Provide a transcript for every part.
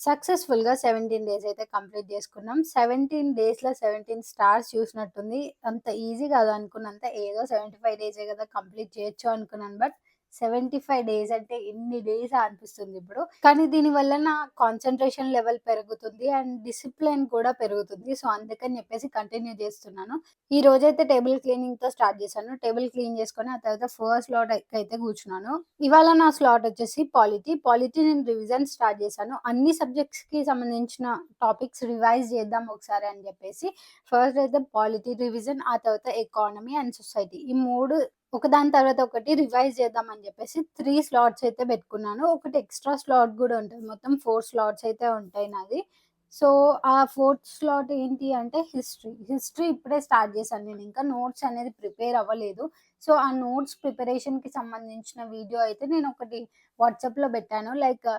సక్సెస్‌ఫుల్‌గా 17 డేస్ అయితే కంప్లీట్ చేసుకున్నాం. 17 డేస్‌లో 17 స్టార్స్ చూసినట్టుంది. అంత ఈజీ కాదు అనుకున్నంత. ఏదో 75 డేసే కదా కంప్లీట్ చేయొచ్చు అనుకున్నాను. బట్ 75 డేస్ అంటే ఎన్ని డేసా అనిపిస్తుంది ఇప్పుడు. కానీ దీనివల్ల నా కాన్సంట్రేషన్ లెవెల్ పెరుగుతుంది. అండ్ డిసిప్లిన్ కూడా పెరుగుతుంది. సో, అందుకని చెప్పేసి కంటిన్యూ చేస్తున్నాను. ఈ రోజైతే టేబుల్ క్లీనింగ్‌తో స్టార్ట్ చేశాను. టేబుల్ క్లీన్ చేసుకొని ఆ తర్వాత ఫస్ట్ స్లాట్ అయితే కూర్చున్నాను. ఇవాళ నా స్లాట్ వచ్చేసి పాలిటీ. పాలిటీ నేను రివిజన్ స్టార్ట్ చేశాను. అన్ని సబ్జెక్ట్స్‌కి సంబంధించిన టాపిక్స్ రివైజ్ చేద్దాం ఒకసారి అని చెప్పేసి ఫస్ట్ అయితే పాలిటీ రివిజన్, ఆ తర్వాత ఎకానమీ అండ్ సొసైటీ ఈ 3 ఒకదాని తర్వాత ఒకటి రివైజ్ చేద్దాం అని చెప్పేసి 3 స్లాట్స్ అయితే పెట్టుకున్నాను. ఒకటి ఎక్స్‌ట్రా స్లాట్ కూడా ఉంటది. మొత్తం 4 స్లాట్స్ అయితే ఉంటాయి నాది. సో, ఆ ఫోర్త్ స్లాట్ ఏంటి అంటే హిస్టరీ. హిస్టరీ ఇప్పుడే స్టార్ట్ చేశాను నేను. ఇంకా నోట్స్ అనేది ప్రిపేర్ అవ్వలేదు. సో, ఆ నోట్స్ ప్రిపరేషన్‌కి సంబంధించిన వీడియో అయితే నేనొకటి వాట్సాప్‌లో పెట్టాను. లైక్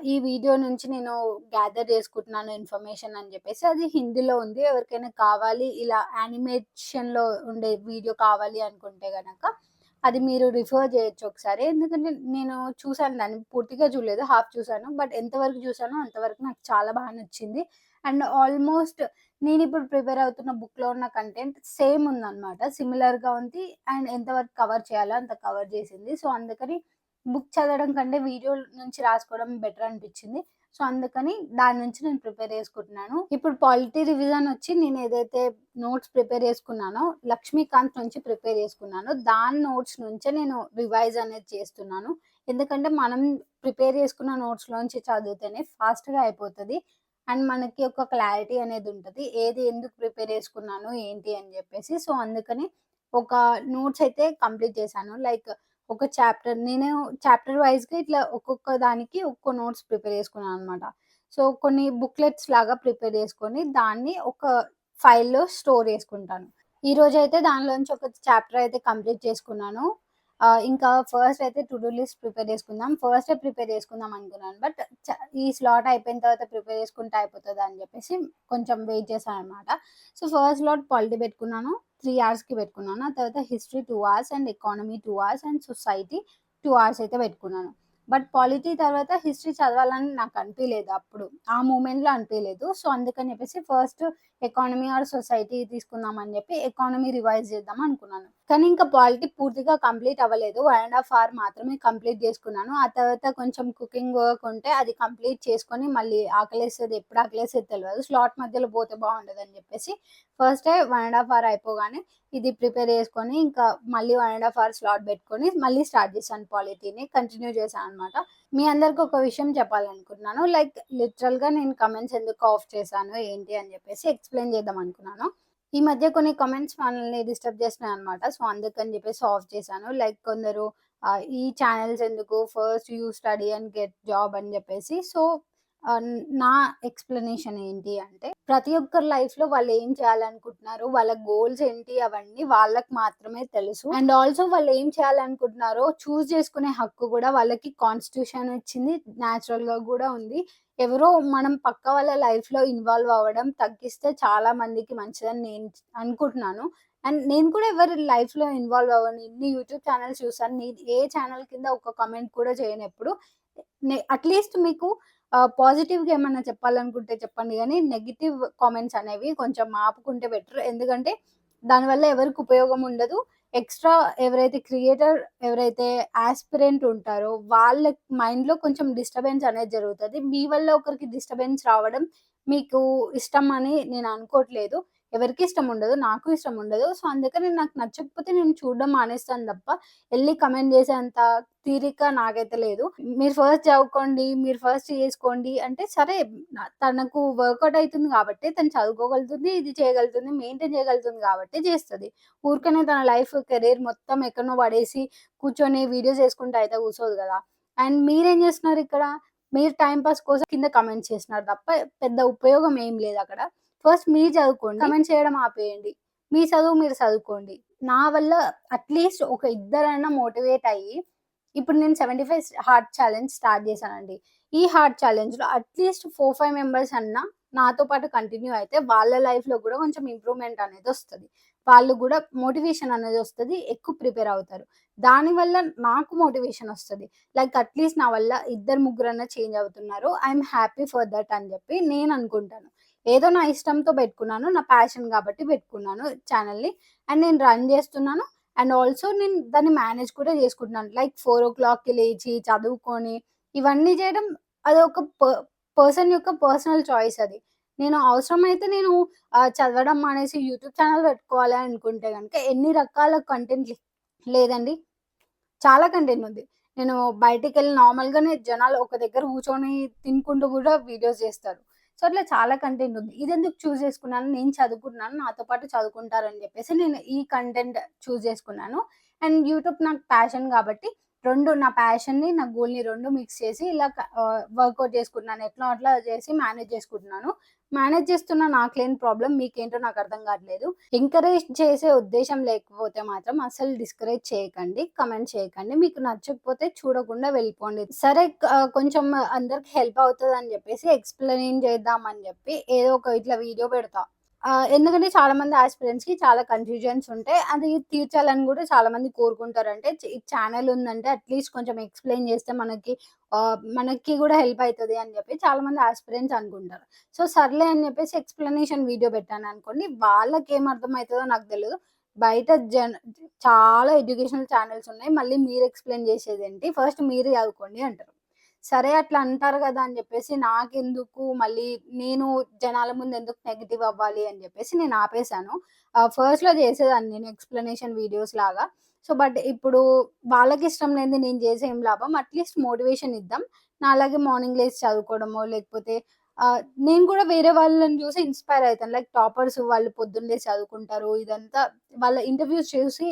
ఈ వీడియో నుంచి నేను గ్యాదర్ చేసుకుంటున్నాను ఇన్ఫర్మేషన్ అని చెప్పేసి. అది హిందీలో ఉంది. ఎవరికైనా కావాలి ఇలా యానిమేషన్‌లో ఉండే వీడియో కావాలి అనుకుంటే గనక అది మీరు రిఫర్ చేయొచ్చు ఒకసారి. ఎందుకంటే నేను చూసాను దాన్ని పూర్తిగా చూడలేదు. హాఫ్ చూసాను. బట్ ఎంతవరకు చూసానో అంతవరకు నాకు చాలా బాగా నచ్చింది. అండ్ ఆల్‌మోస్ట్ నేనిప్పుడు ప్రిపేర్ అవుతున్న బుక్‌లో ఉన్న కంటెంట్ సేమ్ ఉందనమాట. సిమిలర్‌గా ఉంది. అండ్ ఎంతవరకు కవర్ చేయాలో అంత కవర్ చేసింది. సో, అందుకని బుక్ చదవడం కంటే వీడియో నుంచి రాసుకోవడం బెటర్ అనిపిచ్చింది. సో, అందుకని దాని నుంచి నేను ప్రిపేర్ చేసుకుంటున్నాను. ఇప్పుడు పాలిటీ రివిజన్ వచ్చి నేనేదైతే నోట్స్ ప్రిపేర్ చేసుకున్నానో, లక్ష్మీకాంత్ నుంచి ప్రిపేర్ చేసుకున్నాను. దాని నోట్స్ నుంచే నేను రివైజ్ అనేది చేస్తున్నాను. ఎందుకంటే మనం ప్రిపేర్ చేసుకున్న నోట్స్‌లోంచి చదివితేనే ఫాస్ట్‌గా అయిపోతది. అండ్ మనకి ఒక క్లారిటీ అనేది ఉంటది. ఏది ఎందుకు ప్రిపేర్ చేసుకున్నాను, ఏంటి అని జెప్పేసి. సో, అందుకని ఒక నోట్స్ అయితే కంప్లీట్ చేశాను. లైక్ ఒక చాప్టర్ నేను చాప్టర్ వైస్‌గా ఇట్లా ఒక్కొక్క దానికి ఒక్కో నోట్స్ ప్రిపేర్ చేసుకున్నాననమాట. సో, కొన్ని బుక్లెట్స్ లాగా ప్రిపేర్ చేసుకొని దాన్ని ఒక ఫైల్‌లో స్టోర్ చేసుకుంటాను. ఈరోజైతే దానిలోంచి ఒక చాప్టర్ అయితే కంప్లీట్ చేసుకున్నాను. ఇంకా ఫస్ట్ అయితే టు డూ లిస్ట్ ప్రిపేర్ చేసుకుందాం. ఫస్టే ప్రిపేర్ చేసుకుందాం అనుకున్నాను. బట్ ఈ స్లాట్ అయిపోయిన తర్వాత ప్రిపేర్ చేసుకుంటే అయిపోతదని జెప్పేసి కొంచెం వెయిట్ చేశాననమాట. సో, ఫస్ట్ స్లాట్ పాలిటీ పెట్టుకున్నాను. 3 అవర్స్‌కి పెట్టుకున్నాను. ఆ తర్వాత history 2 hours and economy 2 hours and society 2 hours అయితే పెట్టుకున్నాను. బట్ పాలిటీ తర్వాత హిస్టరీ చదవాలని నాకు అనిపియలేదు అప్పుడు. ఆ మూమెంట్‌లో అనిపియలేదు. సో, అందుకని చెప్పేసి ఫస్ట్ ఎకానమీ ఆర్ సొసైటీ తీసుకుందాం అని చెప్పి ఎకానమీ రివైజ్ చేద్దాం అనుకున్నాను. కానీ ఇంకా పాలిటీ పూర్తిగా కంప్లీట్ అవ్వలేదు. 1 ½ అవర్ మాత్రమే కంప్లీట్ చేసుకున్నాను. ఆ తర్వాత కొంచెం కుకింగ్ వర్క్ ఉంటే అది కంప్లీట్ చేసుకొని మళ్ళీ ఆకలేస్తది. ఎప్పుడు ఆకలేసేది తెలవదు. స్లాట్ మధ్యలో పోతే బావుండదని చెప్పేసి ఫస్టే 1 ½ అవర్ అయిపోగానే ఇది ప్రిపేర్ చేసుకొని ఇంకా మళ్ళీ 1 ½ అవర్ స్లాట్ పెట్టుకొని మళ్ళీ స్టార్ట్ చేశాను పాలిటీని. కంటిన్యూ చేశాననమాట. మీ అందరికి ఒక విషయం చెప్పాలనుకుంటున్నాను. లైక్ లిటరల్‌గా నేను కామెంట్స్ ఎందుకు ఆఫ్ చేశాను, ఏంటి అని చెప్పేసి ఎక్స్‌ప్లెయిన్ చేద్దాం అనుకున్నాను. ఈ మధ్య కొన్ని కామెంట్స్ మనల్ని డిస్టర్బ్ చేస్తున్నాయన్నమాట. సో, అందుకని చెప్పేసి ఆఫ్ చేశాను. లైక్ కొందరు ఈ ఛానెల్స్ ఎందుకు first you study and get job అని చెప్పేసి. సో, ఆహ్, నా ఎక్స్‌ప్లనేషన్ ఏంటి అంటే ప్రతి ఒక్కరి లైఫ్‌లో వాళ్ళు ఏం చేయాలనుకుంటున్నారు, వాళ్ళ గోల్స్ ఏంటి అవన్నీ వాళ్ళకి మాత్రమే తెలుసు. అండ్ ఆల్సో వాళ్ళు ఏం చేయాలనుకుంటున్నారో చూజ్ చేసుకునే హక్కు కూడా వాళ్ళకి కాన్స్టిట్యూషన్ ఇచ్చింది. నేచురల్‌గా కూడా ఉంది. ఎవరో మనం పక్క వాళ్ళ లైఫ్‌లో ఇన్వాల్వ్ అవ్వడం తగ్గిస్తే చాలా మందికి మంచిదని నేను అనుకుంటున్నాను. అండ్ నేను కూడా ఎవరి లైఫ్‌లో ఇన్వాల్వ్ అవ్వను. ఇన్ని యూట్యూబ్ ఛానెల్స్ చూసాను. నేను ఏ ఛానెల్ కింద ఒక కామెంట్ కూడా చేయనెప్పుడు. అట్‌లీస్ట్ మీకు పాజిటివ్‌గా ఏమన్నా చెప్పాలనుకుంటే చెప్పండి గానీ, నెగెటివ్ కామెంట్స్ అనేవి కొంచెం ఆపుకుంటే బెటర్. ఎందుకంటే దానివల్ల ఎవరికి ఉపయోగం ఉండదు. ఎక్స్‌ట్రా ఎవరైతే క్రియేటర్, ఎవరైతే యాస్పిరెంట్ ఉంటారో వాళ్ళ మైండ్‌లో కొంచెం డిస్టర్బెన్స్ అనేది జరుగుతది. మీ వల్ల ఒకరికి డిస్టర్బెన్స్ రావడం మీకు ఇష్టం అని నేను అనుకోవట్లేదు. ఎవరికీ ఇష్టం ఉండదు. నాకు ఇష్టం ఉండదు. సో, అందుకని నాకు నచ్చకపోతే నేను చూడడం మానేస్తాను తప్ప, ఎళ్లి కామెంట్ చేసేంత తీరిక నాకైతే లేదు. మీరు ఫస్ట్ చదువుకోండి, మీరు ఫస్ట్ చేసుకోండి అంటే సరే తనకు వర్కౌట్ అయితుంది కాబట్టి తను చదువుకోగలుగుతుంది, ఇది చేయగలుగుతుంది, మెయింటైన్ చేయగలుగుతుంది కాబట్టి చేస్తది. ఊరికనే తన లైఫ్, కెరీర్ మొత్తం ఎక్కడనో పడేసి కూర్చొని వీడియోస్ చేసుకుంటా అయితే కూర్చోదు గదా! అండ్ మీరేం చేస్తున్నారిక్కడ? మీరు టైమ్ పాస్ కోసం కింద కామెంట్స్ చేస్తున్నారు తప్ప పెద్ద ఉపయోగం ఏం లేదక్కడ. ఫస్ట్ మీరు చదువుకోండి. కామెంట్ చేయడం ఆపేయండి. మీ చదువు మీరు చదువుకోండి. నా వల్ల అట్‌లీస్ట్ ఒక ఇద్దరైనా మోటివేట్ అయ్యి ఇప్పుడు నేను 75 హార్ట్ ఛాలెంజ్ స్టార్ట్ చేశానండి. ఈ హార్ట్ ఛాలెంజ్‌లో అట్‌లీస్ట్ 4, 5 మెంబర్స్ అన్నా నాతో పాటు కంటిన్యూ అయితే వాళ్ళ లైఫ్‌లో కూడా కొంచెం ఇంప్రూవ్‌మెంట్ అనేదొస్తది. వాళ్ళు గూడా మోటివేషన్ అనేది వస్తది. ఎక్కువ ప్రిపేర్ అవుతారు. దానివల్ల నాకు మోటివేషన్ వస్తది. లైక్ అట్‌లీస్ట్ నా వల్ల ఇద్దరు, ముగ్గురన్నా చేంజ్ అవుతున్నారు. ఐయామ్ హ్యాపీ ఫర్ థట్ అని జెప్పి నేను అనుకుంటాను. ఏదో నా ఇష్టంతో పెట్టుకున్నాను. నా ప్యాషన్ గాబట్టి పెట్టుకున్నాను ఛానెల్‌ని. అండ్ నేను రన్ జేస్తున్నాను. అండ్ ఆల్సో నేను దాన్ని మేనేజ్ కూడా జేసుకుంటున్నాను. లైక్ 4:00కి లేచి చదువుకొని ఇవన్నీ జేయడం అదొక పర్సన్ యొక్క పర్సనల్ చాయిస్ అది. నేను అవసరమైతే నేను చదవడం మానేసి యూట్యూబ్ ఛానెల్ పెట్టుకోవాలి అనుకుంటే గనుక ఎన్ని రకాల కంటెంట్ లేదండి. చాలా కంటెంట్ ఉంది. నేను బయటికెళ్ళి నార్మల్‌గానే జనాలు ఒక దగ్గర కూర్చొని తినుకుంటూ గూడా వీడియోస్ జేస్తారు. సో, అట్లా చాలా కంటెంట్ ఉంది. ఇదెందుకు చూజ్ చేసుకున్నాను, నేను చదువుకుంటున్నాను. నాతో పాటు చదువుకుంటారని జెప్పేసి నేను ఈ కంటెంట్ చూజ్ చేసుకున్నాను. అండ్ యూట్యూబ్ నాకు ప్యాషన్ గాబట్టి 2 నా ప్యాషన్‌ని, నా గోల్‌ని 2 మిక్స్ చేసి ఇలా వర్కౌట్ చేసుకుంటున్నాను. ఎట్లో అట్లా చేసి మేనేజ్ చేసుకుంటున్నాను. మేనేజ్ చేస్తున్నా నాకు లేని ప్రాబ్లమ్ మీకేంటో నాకు అర్థం కావట్లేదు. ఎంకరేజ్ చేసే ఉద్దేశ్యం లేకపోతే మాత్రం అస్సలు డిస్కరేజ్ చేయకండి. కామెంట్ చేయకండి. మీకు నచ్చకపోతే చూడకుండా వెళ్ళిపోండి. సరే కొంచెం అందరికి హెల్ప్ అవుతదని జెప్పేసి ఎక్స్‌ప్లెయిన్ చేద్దామని జెప్పి ఏదో ఒక ఇట్లా వీడియో పెడతా. ఎందుకంటే చాలా మంది యాస్పిరెంట్స్‌కి చాలా కన్‌ఫ్యూజన్స్ ఉంటాయి. అది తీర్చాలని గూడా చాలా మంది కోరుకుంటారు. అంటే ఈ ఛానెల్ ఉందంటే అట్‌లీస్ట్ కొంచెం ఎక్స్‌ప్లెయిన్ చేస్తే మనకి గూడా హెల్ప్ అయితది అని జెప్పి చాలా మంది యాస్పిరెంట్స్ అనుకుంటారు. సో, సర్లే అని జెప్పేసి ఎక్స్‌ప్లనేషన్ వీడియో పెట్టాననుకోండి, వాళ్ళకేం అర్థమైతదో నాకు తెలీదు. బయట చాలా ఎడ్యుకేషనల్ ఛానెల్స్ ఉన్నాయి. మళ్ళీ మీరు ఎక్స్‌ప్లెయిన్ చేసేదేంటి? ఫస్ట్ మీరు చదువుకోండి అంటారు. సరే అట్లా అంటారు గదా! అని జెప్పేసి నాకెందుకు మళ్ళీ నేను జనాల ముందు ఎందుకు నెగెటివ్ అవ్వాలి అని జెప్పేసి నేను ఆపేసాను. ఫస్ట్‌లో చేసేదాన్ని నేను ఎక్స్‌ప్లనేషన్ వీడియోస్ లాగా. సో, బట్ ఇప్పుడు వాళ్ళకిష్టం లేనిది నేను చేసి ఏం లాభం? అట్‌లీస్ట్ మోటివేషన్ ఇద్దాం. నాలాగే మార్నింగ్ లేసి చదువుకోవడమో, లేకపోతే నేను కూడా వేరే వాళ్ళని చూసి ఇన్‌స్పైర్ అయితాను. లైక్ టాపర్స్ వాళ్ళు పొద్దున్న లేసి చదువుకుంటారు. ఇదంతా వాళ్ళ ఇంటర్వ్యూస్ చూసి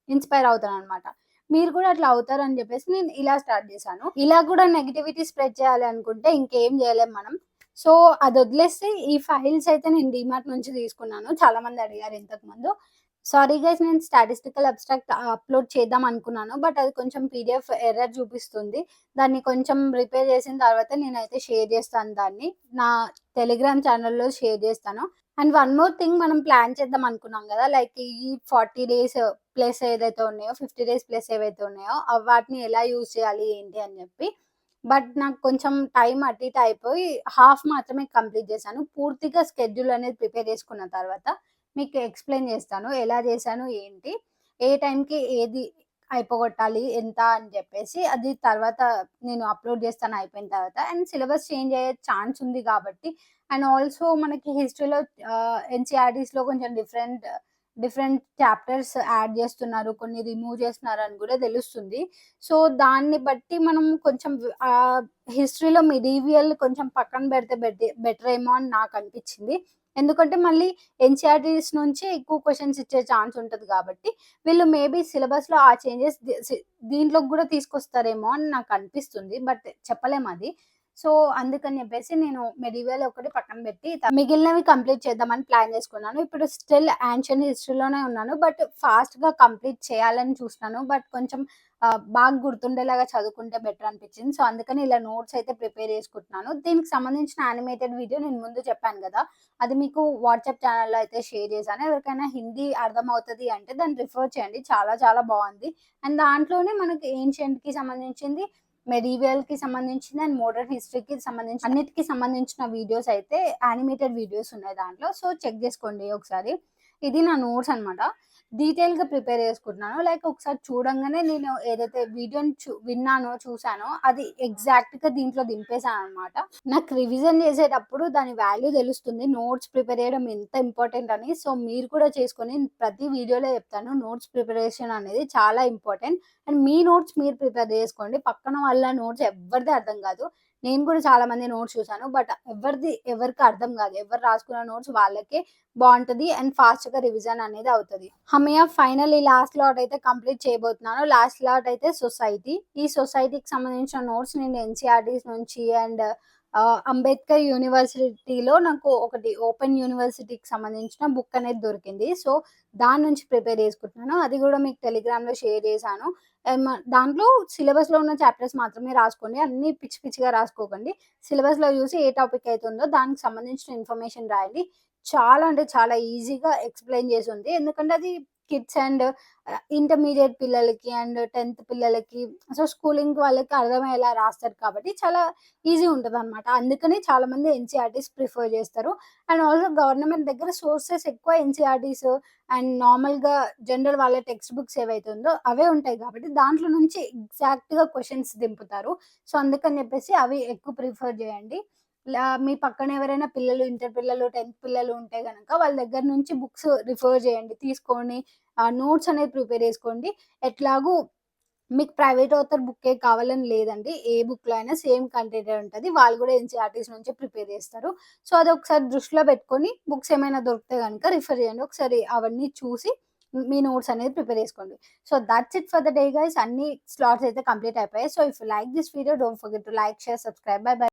ఇన్‌స్పైర్ అవుతాననమాట. మీరు కూడా అట్లా అవుతారని జెప్పేసి నేను ఇలా స్టార్ట్ జేశాను. ఇలా కూడా నెగటివిటీ స్ప్రెడ్ చేయాలి అనుకుంటే ఇంకేం జేయలేం మనం. సో, అదొదిలేస్తే ఈ ఫైల్స్ అయితే నేను డీమార్ట్ నుంచి తీసుకున్నాను. చాలా మంది అడిగారు ఇంతకుముందు. సారీ గైస్ నేను స్టాటిస్టికల్ అబ్స్ట్రాక్ట్ అప్‌లోడ్ చేద్దాం అనుకున్నాను. బట్ అది కొంచెం పీడీఎఫ్ ఎర్రర్ చూపిస్తుంది. దాన్ని కొంచెం రిపేర్ చేసిన తర్వాత నేనైతే షేర్ చేస్తాను దాన్ని. నా టెలిగ్రామ్ ఛానెల్‌లో షేర్ చేస్తాను. అండ్ వన్ మోర్ థింగ్ మనం ప్లాన్ చేద్దాం అనుకున్నాం గదా! లైక్ ఈ 40 డేస్ ప్లస్ ఏదైతే ఉన్నాయో, 50 డేస్ ప్లస్ ఏవైతే ఉన్నాయో, వాటిని ఎలా యూజ్ చేయాలి ఏంటి అని జెప్పి. బట్ నాకు కొంచెం టైం అటు ఇటు అయిపోయి హాఫ్ మాత్రమే కంప్లీట్ చేశాను. పూర్తిగా షెడ్యూల్ అనేది ప్రిపేర్ చేసుకున్న తర్వాత మీకు ఎక్స్‌ప్లెయిన్ చేస్తాను. ఎలా చేశాను ఏంటి? ఏ టైంకి ఏది అయిపోగొట్టాలి ఎంత అని జెప్పేసి అది తర్వాత నేను అప్‌లోడ్ చేస్తాను అయిపోయిన తర్వాత. అండ్ సిలబస్ చేంజ్ అయ్యే ఛాన్స్ ఉంది గాబట్టి అండ్ ఆల్సో మనకి హిస్టరీలో ఎన్‌సీఈఆర్‌టీస్‌లో కొంచెం డిఫరెంట్ చాప్టర్స్ యాడ్ జేస్తున్నారు. కొన్ని రిమూవ్ చేస్తున్నారని గూడా తెలుస్తుంది. సో, దాన్ని బట్టి మనం కొంచెం హిస్టరీలో మిడీవియల్ కొంచెం పక్కన పెడితే బెటరేమో అని నాకనిపిచ్చింది. ఎందుకంటే మళ్ళీ ఎన్‌సీఈఆర్‌టీస్ నుంచే ఎక్కువ క్వెషన్స్ ఇచ్చే ఛాన్స్ ఉంటది గాబట్టి, వీళ్ళు మేబీ సిలబస్‌లో ఆ చేంజెస్ దీంట్లోకి గూడా తీసుకొస్తారేమో అని నాకనిపిస్తుంది. బట్ చెప్పలేమది. సో, అందుకని జెప్పేసి నేను మెడివల్ ఒకటి పక్కన బెట్టి మిగిలినవి కంప్లీట్ చేద్దామని ప్లాన్ జేసుకున్నాను. ఇప్పుడు స్టిల్ యాన్షియన్ హిస్టరీలోనే ఉన్నాను. బట్ ఫాస్ట్‌గా కంప్లీట్ చేయాలని చూస్తున్నాను. బట్ కొంచెం బాగా గుర్తుండేలాగా చదువుకుంటే బెటర్ అనిపిచ్చింది. సో, అందుకని ఇలా నోట్స్ అయితే ప్రిపేర్ చేసుకుంటున్నాను. దీనికి సంబంధించిన యానిమేటెడ్ వీడియో నేను ముందు చెప్పాను గదా! అది మీకు వాట్సాప్ ఛానెల్‌లో అయితే షేర్ చేశాను. ఎవరికైనా హిందీ అర్థమవుతది అంటే దాన్ని రిఫర్ చేయండి. చాలా చాలా బావుంది. అండ్ దాంట్లోనే మనకి ఏన్షియంట్‌కి సంబంధించింది, మెడీవియల్‌కి సంబంధించింది అండ్ మోడర్న్ హిస్టరీకి సంబంధించి అన్నిటికి సంబంధించిన వీడియోస్ అయితే యానిమేటెడ్ వీడియోస్ ఉన్నాయి దాంట్లో. సో, చెక్ జేసుకోండి ఒకసారి. ఇది నా నోట్స్ అన్నమాట. డీటెయిల్‌గా ప్రిపేర్ చేసుకుంటున్నాను. లైక్ ఒకసారి చూడంగానే నేను ఏదైతే వీడియోని విన్నానో, చూసానో అది ఎగ్జాక్ట్‌గా దీంట్లో దింపేసాననమాట. నాకు రివిజన్ చేసేటప్పుడు దాని వాల్యూ తెలుస్తుంది. నోట్స్ ప్రిపేర్ చేయడం ఎంత ఇంపార్టెంట్ అని. సో, మీరు కూడా చేసుకొని ప్రతి వీడియోలో చెప్తాను. నోట్స్ ప్రిపరేషన్ అనేది చాలా ఇంపార్టెంట్. అండ్ మీ నోట్స్ మీరు ప్రిపేర్ చేసుకోండి. పక్కన వాళ్ళ నోట్స్ ఎవ్వరిది అర్థం కాదు. నేను కూడా చాలా మంది నోట్స్ చూసాను. బట్ ఎవరికి అర్థం కాదు. ఎవరు రాసుకున్న నోట్స్ వాళ్ళకే బావుంటది. అండ్ ఫాస్ట్‌గా రివిజన్ అనేది అవుతది. హమ్మయ్య! ఫైనల్లీ లాస్ట్ లాట్ అయితే కంప్లీట్ చేయబోతున్నాను. లాస్ట్ లాట్ అయితే సొసైటీ. ఈ సొసైటీకి సంబంధించిన నోట్స్ నేను ఎన్‌సీఈఆర్‌టీస్ నుంచి అండ్ అంబేద్కర్ యూనివర్సిటీలో నాకు ఒకటి ఓపెన్ యూనివర్సిటీకి సంబంధించిన బుక్ అనేది దొరికింది. సో, దాని నుంచి ప్రిపేర్ చేసుకుంటున్నాను. అది గూడా మీకు టెలిగ్రామ్‌లో షేర్ చేశాను. దాంట్లో సిలబస్‌లో ఉన్న చాప్టర్స్ మాత్రమే రాసుకోండి. అన్నీ పిచ్చి పిచ్చిగా రాసుకోకండి. సిలబస్‌లో చూసి ఏ టాపిక్ అయితే ఉందో దానికి సంబంధించిన ఇన్ఫర్మేషన్ రాయండి. చాలా అంటే చాలా ఈజీగా ఎక్స్‌ప్లెయిన్ చేసుంది. ఎందుకంటే అది కిడ్స్ అండ్ ఇంటర్మీడియేట్ పిల్లలకి అండ్ 10థ్ పిల్లలకి సో, స్కూలింగ్ వాళ్ళకి అర్థమయ్యేలా రాస్తారు కాబట్టి చాలా ఈజీ ఉంటదనమాట. అందుకని చాలామంది ఎన్‌సీఈఆర్‌టీస్ ప్రిఫర్ చేస్తారు. అండ్ ఆల్సో గవర్నమెంట్ దగ్గర సోర్సెస్ ఎక్కువ ఎన్‌సీఈఆర్‌టీస్ అండ్ నార్మల్‌గా జనరల్ వాళ్ళ టెక్స్ట్ బుక్స్ ఏవైతే ఉందో అవే ఉంటాయి కాబట్టి దాంట్లో నుంచి ఎగ్జాక్ట్‌గా క్వెషన్స్ దింపుతారు. సో, అందుకని చెప్పేసి అవి ఎక్కువ ప్రిఫర్ చేయండి. మీ పక్కన ఎవరైనా పిల్లలు ఇంటర్ పిల్లలు, 10థ్ పిల్లలు ఉంటే గనక వాళ్ళ దగ్గర నుంచి బుక్స్ రిఫర్ చేయండి. తీసుకొని నోట్స్ అనేది ప్రిపేర్ చేసుకోండి. ఎట్లాగూ మీకు ప్రైవేట్ ఆథర్ బుక్కే కావాలని లేదండి. ఏ బుక్‌లో అయినా సేమ్ కంటెంటే ఉంటది. వాళ్ళు గూడా ఎన్‌సీఈఆర్‌టీస్ నుంచే ప్రిపేర్ చేస్తారు. సో, అదొకసారి దృష్టిలో పెట్టుకొని బుక్స్ ఏమైనా దొరికితే గనక రిఫర్ చేయండి. ఒకసారి అవన్నీ చూసి మీ నోట్స్ అనేది ప్రిపేర్ చేసుకోండి. So, that's it for the day guys. అన్ని స్లాట్స్ అయితే కంప్లీట్ అయిపోయాయి. So, if you like this video don't forget to like, share, subscribe. By by.